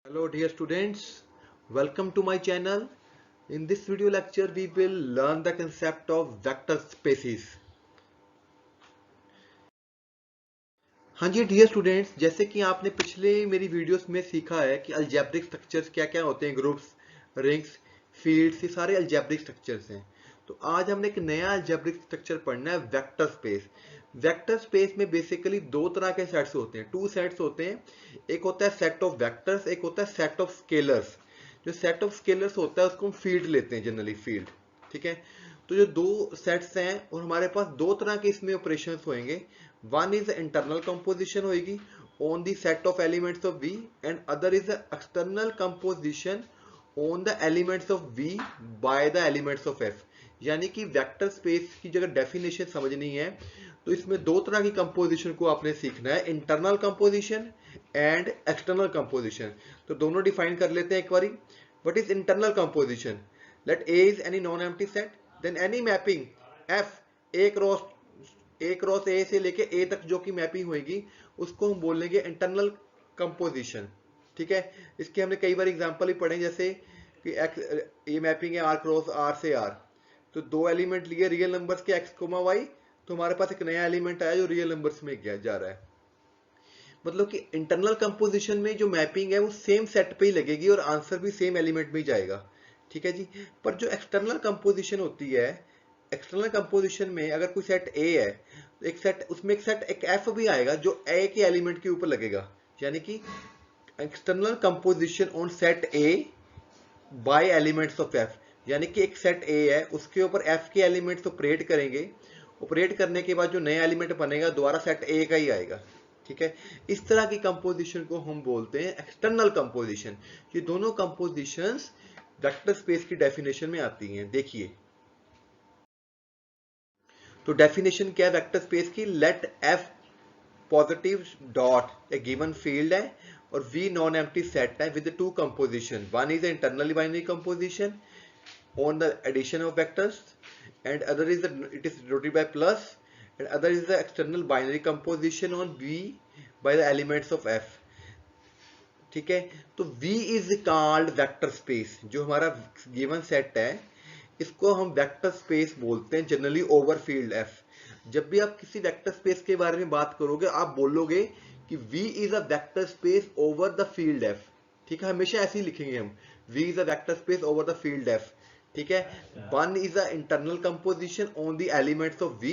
Hello dear students, welcome to my channel. In this video lecture we will learn the concept of vector spaces. हाँ जी dear students, जैसे कि आपने पिछले मेरी videos में सीखा है कि अलजेब्रिक स्ट्रक्चर्स क्या क्या होते हैं, ग्रुप्स, रिंग्स, फील्ड्स, ये सारे अलजेब्रिक स्ट्रक्चर्स हैं। तो आज हमने एक नया अलजेब्रिक स्ट्रक्चर पढ़ना है, वेक्टर स्पेस। वेक्टर स्पेस में बेसिकली दो तरह के सेट्स होते हैं, टू सेट्स होते हैं। एक होता है सेट ऑफ वेक्टर्स, एक होता है सेट ऑफ स्केलर्स। जो सेट ऑफ स्केलर्स होता है उसको हम फील्ड लेते हैं, जनरली फील्ड। ठीक है, तो जो दो सेट्स हैं और हमारे पास दो तरह के इसमें ऑपरेशंस होंगे। वन इज इंटरनल कंपोजिशन होगी on the set of elements of V and other is external composition on the elements of V by the elements of F। यानी कि वेक्टर स्पेस की जगह डेफिनेशन समझनी है तो इसमें दो तरह की कंपोजिशन को आपने सीखना है, internal composition and external composition. तो दोनों डिफाइन कर लेते हैं एक बारी। What is internal composition? Let A is any non empty set, then any mapping F A cross A से लेके ए तक जो की मैपिंग होगी उसको हम बोलेंगे इंटरनल कंपोजिशन। ठीक है, इसके हमने कई बार एग्जांपल भी पढ़े, जैसे कि ये मैपिंग है आर क्रॉस आर से आर। तो दो एलिमेंट लिए रियल नंबर्स के एक्स कोमा वाई, तो हमारे पास एक नया एलिमेंट आया जो रियल नंबर्स में गया जा रहा है। मतलब कि इंटरनल कंपोजिशन में जो मैपिंग है वो सेम सेट पे ही लगेगी और आंसर भी सेम एलिमेंट में ही जाएगा। ठीक है जी। पर जो एक्सटर्नल कंपोजिशन होती है, एक्सटर्नल कंपोजिशन में अगर कोई सेट ए है तो एक सेट, उसमें एक सेट एक एफ भी आएगा जो ए के एलिमेंट के ऊपर लगेगा। यानी कि external composition on set A bye elements of F. यानी कि एक सेट ए है उसके ऊपर एफ के एलिमेंट्स ऑपरेट करेंगे, ऑपरेट करने के बाद जो नया एलिमेंट बनेगा दोबारा सेट ए का ही आएगा। ठीक है, इस तरह की कंपोजिशन को हम बोलते हैं एक्सटर्नल कंपोजिशन। ये दोनों कंपोजिशंस वेक्टर स्पेस की डेफिनेशन में आती हैं। देखिए, तो डेफिनेशन क्या है वेक्टर स्पेस की? Let F positive dot a given field है और वी नॉन एम्प्टी सेट है with two composition. One is internally binary composition on the addition of vectors and other is it is denoted by plus and other is the external binary composition on V by the elements of F। ठीक है, तो V is called vector space। जो हमारा given set है इसको हम vector space बोलते हैं जनरली ओवर फील्ड F। जब भी आप किसी वेक्टर स्पेस के बारे में बात करोगे आप बोलोगे कि V is a vector space over the field F। ठीक है, हमेशा ऐसे ही लिखेंगे हम, V is a vector space over the field F। ठीक है, one is a internal composition on the elements of V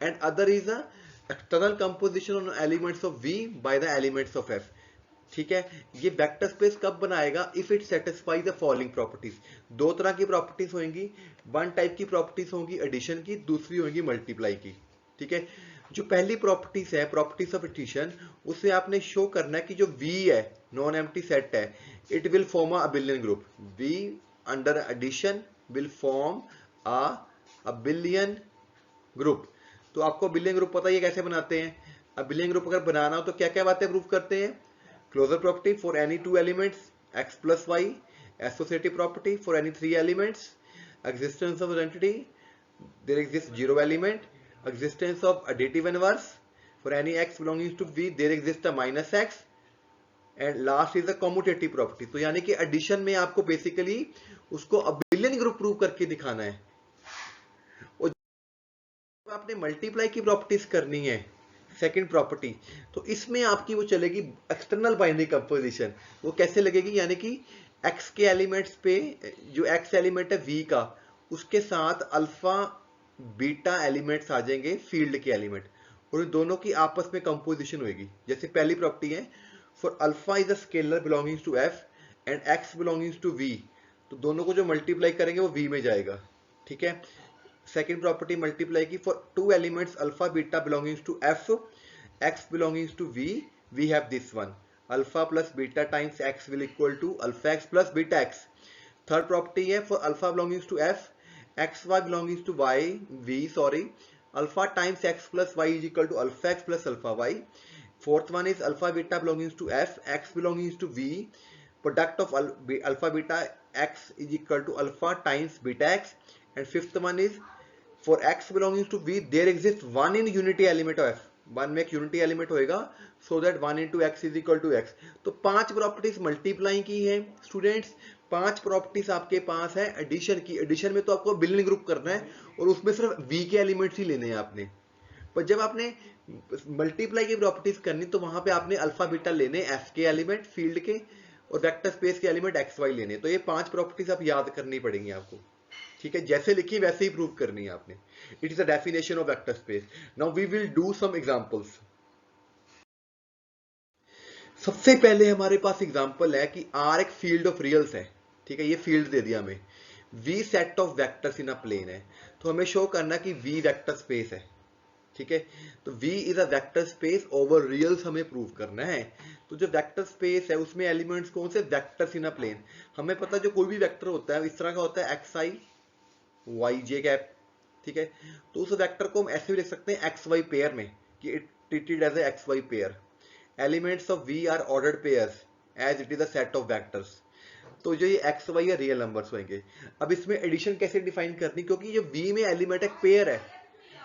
and other is a external composition on elements of V by the elements of F। ठीक है, ये vector space कब बनाएगा? If it satisfy the following properties. दो तरह की properties होंगी, one type की प्रॉपर्टीज होंगी एडिशन की, दूसरी होंगी मल्टीप्लाई की। ठीक है, जो पहली प्रॉपर्टीज है, प्रॉपर्टीज ऑफ एडिशन, उसे आपने शो करना है कि जो V है, नॉन एम्प्टी सेट है, it will form a abelian group. V under addition will form a abelian group. तो आपको अबिलियन ग्रुप पता है कैसे बनाते हैं? अबिलियन ग्रुप अगर बनाना हो तो क्या क्या बातें प्रूव करते हैं? Closure property for any two elements x plus y, associative property for any three elements, existence of identity, there exists zero element, existence of additive inverse for any x belonging to V, there exists a minus x, and last is the commutative property। तो यानी कि addition में आपको basically उसको abelian group prove करके दिखाना है। और आपने मल्टीप्लाई की प्रॉपर्टीज करनी है, सेकंड प्रॉपर्टी, तो इसमें आपकी वो चलेगी एक्सटर्नल बाइनरी कंपोजिशन। वो कैसे लगेगी? यानी कि x के एलिमेंट्स पे जो x एलिमेंट है V का, उसके साथ अल्फा बीटा एलिमेंट्स आ जाएंगे फील्ड के एलिमेंट, और उन दोनों की आपस में कंपोजिशन होगी। जैसे पहली प्रॉपर्टी है for alpha is a scalar belongings to F and x belongings to V, तो दोनों को जो मल्टीप्लाई करेंगे वो V में जाएगा। ठीक है, second property multiply की for two elements alpha beta belongings to F, x belongings to V, we have this one, alpha plus beta times x will equal to alpha x plus beta x। third property है for alpha belongings to F, x y belongings to y, V sorry, alpha times x plus y is equal to alpha x plus alpha y। fourth one is alpha beta belongings to F, x belongings to V, product of alpha beta x is equal to alpha times beta x। and fifth one is for x belonging to V there exists one in unity element of F। One में एक unity element होएगा, so that 1 into x is equal to x. तो 5 properties multiply की है students, 5 properties आपके पास है addition की। Addition में तो आपको बिलियन ग्रुप करना है और उसमें सिर्फ वी के एलिमेंट्स ही लेने हैं आपने, पर जब आपने मल्टीप्लाई की प्रॉपर्टीज करनी तो वहां पे आपने अल्फा बीटा लेने एफ के एलिमेंट फील्ड के और वेक्टर स्पेस के एलिमेंट एक्स वाई लेने। तो ये 5 प्रॉपर्टीज आप याद करनी पड़ेंगी आपको, ठीक है, जैसे लिखी वैसे ही प्रूव करनी है आपने। It is a definition of vector space. Now we will do some examples. सबसे पहले हमारे पास एग्जांपल है कि आर एक फील्ड ऑफ रियल्स है, ठीक है, ये फील्ड दे दिया हमें। V set of vectors in a plane है, तो हमें शो करना कि वी वेक्टर स्पेस है, ठीक है। तो V is a vector space over reals हमें प्रूव करना है। तो जो वेक्टर स्पेस है उसमें एलिमेंट्स कौन से, वेक्टर्स इन अ प्लेन। हमें पता जो कोई भी वेक्टर होता है इस तरह का होता है एक्स आई वाई जे कैप, ठीक है। तो उस वेक्टर को हम ऐसे भी लिख सकते हैं एक्स वाई पेयर में कि it treated as a x y pair. Elements of V are ordered pairs as it is a set of vectors. तो जो ये एक्स वाई या रियल नंबर्स होंगे। अब इसमें एडिशन कैसे डिफाइन करनी, क्योंकि ये V में एलिमेंट एक पेयर है,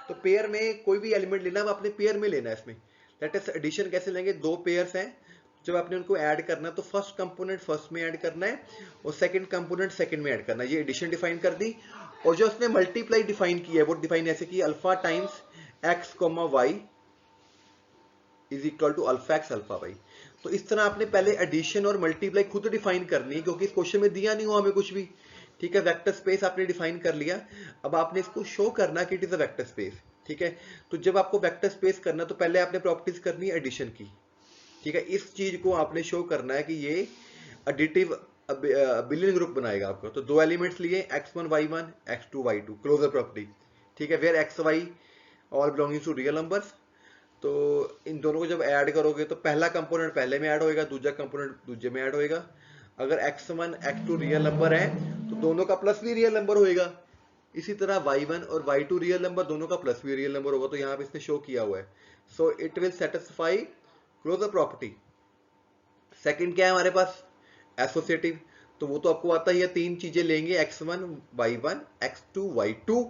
तो पेयर में कोई भी एलिमेंट लेना है अपने पेयर में लेना है। इसमें लेट अस एडिशन कैसे लेंगे, दो पेयर्स हैं, जब आपने उनको ऐड करना है तो फर्स्ट कंपोनेंट फर्स्ट में ऐड करना है और सेकंड कंपोनेंट सेकंड में ऐड करना है। ये एडिशन डिफाइन कर दी। और जो उसने मल्टीप्लाई डिफाइन किया है वो डिफाइन ऐसे की alpha times x comma y is equal to alpha x alpha y. तो इस तरह आपने पहले एडिशन और मल्टीप्लाई खुद डिफाइन करनी है, क्योंकि इस क्वेश्चन में दिया नहीं हुआ हमें कुछ भी, ठीक है। वेक्टर स्पेस आपने डिफाइन कर लिया, अब आपने इसको शो करना कि it is a vector space, ठीक है। तो जब आपको वेक्टर स्पेस करना तो पहले आपने प्रॉपर्टीज करनी है एडिशन की, ठीक है। इस चीज को आपने शो करना है कि ये एडिटिव बिलियन ग्रुप बनाएगा आपको। तो दो एलिमेंट्स लिए x1 y1 x2 y2, closure property, ठीक है, where x y all belonging to real numbers. तो इन दोनों को जब ऐड करोगे तो पहला कंपोनेंट पहले में ऐड होएगा, दूसरा कंपोनेंट दूसरे में ऐड होएगा। अगर x1 x2 रियल नंबर है तो दोनों का प्लस भी रियल नंबर होएगा। इसी तरह y1 और y2 रियल नंबर, दोनों का प्लस भी रियल नंबर होगा। तो यहाँ पे इसने शो किया हुआ है, so it will satisfy closure property. Second क्या है हमारे पास, एसोसिएटिव। तो वो तो आपको आता ही है, तीन चीजें लेंगे x1 y1 x2 y2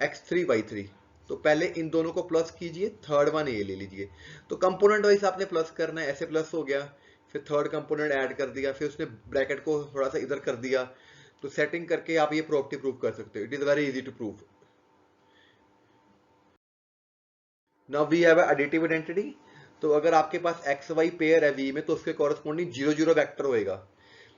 x3 y3। तो पहले इन दोनों को प्लस कीजिए, थर्ड वन ये ले लीजिए। तो कंपोनेंट वाइज आपने प्लस करना है, ऐसे प्लस हो गया, फिर थर्ड कंपोनेंट ऐड कर दिया, फिर उसने ब्रैकेट को थोड़ा सा इधर कर दिया। तो सेटिंग करके आप ये प्रॉपर्टी प्रूव कर सकते हो। It is very easy to prove. Now we have additive identity. तो अगर आपके पास एक्स वाई पेयर है वी में तो उसके कॉरेस्पॉन्डिंग 0 0 वेक्टर होएगा।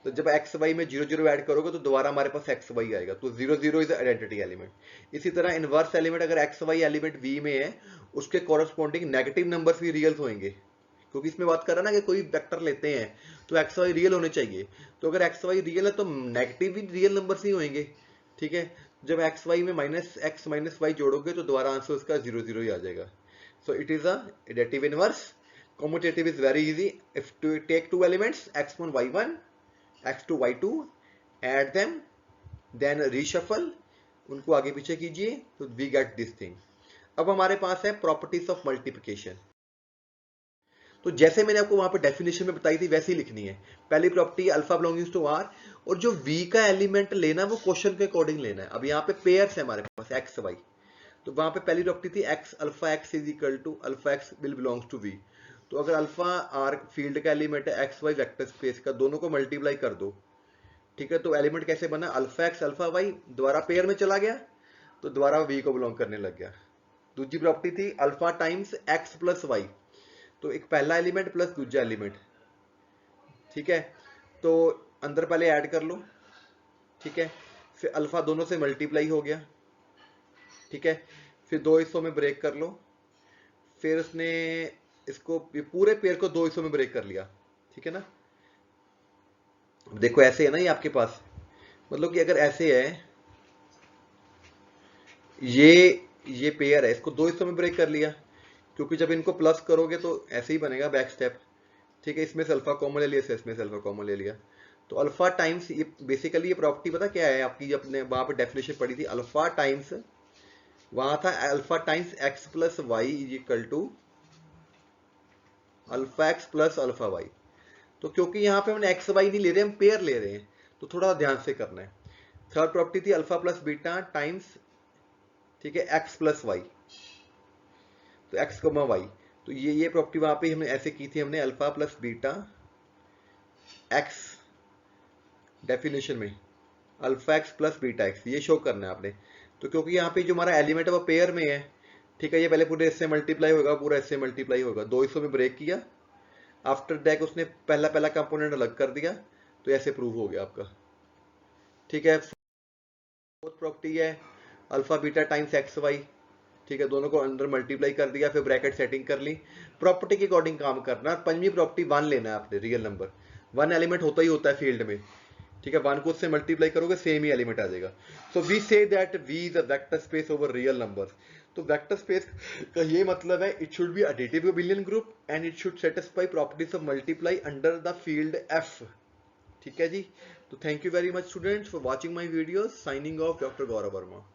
तो जब एक्स वाई में 0 0 ऐड करोगे तो दोबारा हमारे पास एक्स वाई आएगा, तो 0 0 इज आइडेंटिटी एलिमेंट। इसी तरह इनवर्स एलिमेंट अगर एक्स वाई एलिमेंट वी में है उसके कॉरेस्पॉन्डिंग नेगेटिव नंबर्स भी रियल होंगे, क्योंकि इसमें बात कर रहा है ना कि कोई वेक्टर लेते हैं तो एक्स वाई रियल होने चाहिए। तो अगर एक्स वाई रियल है तो नेगेटिव भी रियल नंबर्स ही होंगे, ठीक है। जब एक्स वाई में माइनस एक्स माइनस वाई जोड़ोगे तो दोबारा आंसर उसका 0 0 ही आ जाएगा। So it is a additive inverse. Commutative is very easy. If you take two elements x1 y1 x2 y2, add them, then reshuffle, उनको आगे पीछे कीजिए तो we get this thing. अब हमारे पास है properties of multiplication. तो जैसे मैंने आपको वहां पर डेफिनेशन में बताई थी वैसे ही लिखनी है। पहली property alpha belongings to R, और जो v का एलिमेंट लेना वो क्वेश्चन के अकॉर्डिंग लेना है। अब यहाँ पे पेयर्स है हमारे पास एक्स वाई, तो वहां पे पहली प्रॉपर्टी थी x alpha x is equal to alpha x will belongs to V. तो अगर अल्फा आर फील्ड का एलिमेंट है एक्स वाई वेक्टर स्पेस का, दोनों को मल्टीप्लाई कर दो, ठीक है। तो एलिमेंट कैसे बना, अल्फा एक्स अल्फा वाई, दोबारा पेयर में चला गया तो दोबारा वी को बिलोंग करने लग गया। दूसरी प्रॉपर्टी थी alpha times x plus y, तो एक पहला एलिमेंट प्लस दूसरा एलिमेंट, ठीक है। तो अंदर पहले ऐड कर लो, ठीक है, फिर अल्फा दोनों से मल्टीप्लाई हो गया, ठीक है, फिर दो हिस्सों में ब्रेक कर लो, फिर उसने इसको पूरे पेयर को दो हिस्सों में ब्रेक कर लिया, ठीक है ना। देखो ऐसे है ना ये आपके पास, मतलब कि अगर ऐसे है ये पेयर है, इसको दो हिस्सों में ब्रेक कर लिया, क्योंकि जब इनको प्लस करोगे तो ऐसे ही बनेगा बैक स्टेप, ठीक है। इसमें से अल्फा कॉमन ले लिया, इसमें से अल्फा कॉमन ले लिया, तो अल्फा टाइम्स ये बेसिकली ये प्रॉपर्टी पता क्या है आपकी, अपने वहां पे डेफिनेशन पड़ी थी, अल्फा टाइम्स वहां था alpha times x plus y is equal to alpha x plus alpha y. तो क्योंकि यहाँ पे हमने एक्स वाई नहीं ले रहे, हम पेयर ले रहे हैं, तो थोड़ा ध्यान से करना है। थर्ड प्रॉपर्टी थी अल्फा प्लस बीटा टाइम्स, ठीक है, एक्स प्लस वाई, तो एक्स कमा वाई। तो ये प्रॉपर्टी वहां पे हमने ऐसे की थी, हमने alpha plus beta x definition में alpha x plus beta x ये शो करना है आपने। तो क्योंकि यहाँ पे जो हमारा एलिमेंट है वो पेयर में है, ठीक है, ये पहले पूरे इससे मल्टीप्लाई होगा, पूरा इससे मल्टीप्लाई होगा, 2 में ब्रेक किया, आफ्टर दैट उसने पहला पहला कंपोनेंट अलग कर दिया, तो ऐसे प्रूव हो गया आपका। ठीक है, फोर्थ प्रॉपर्टी है alpha beta times x y, ठीक है, दोनों को अंदर मल्टीप्लाई कर दिया, फिर ब्रैकेट सेटिंग कर ली, प्रॉपर्टी के अकॉर्डिंग काम करना। पंजवीं प्रॉपर्टी 1 लेना है आपने, रियल नंबर 1 एलिमेंट होता ही होता है फील्ड में, ठीक है, 1 को उससे मल्टीप्लाई करोगे सेम ही एलिमेंट आ जाएगा। So we say that V is a vector space over real numbers. तो वेक्टर स्पेस का ये मतलब है it should be additive abelian group and it should satisfy properties of multiply under the field F. ठीक है जी, तो thank you very much students for watching my video. Signing off doctor Gaurav Verma.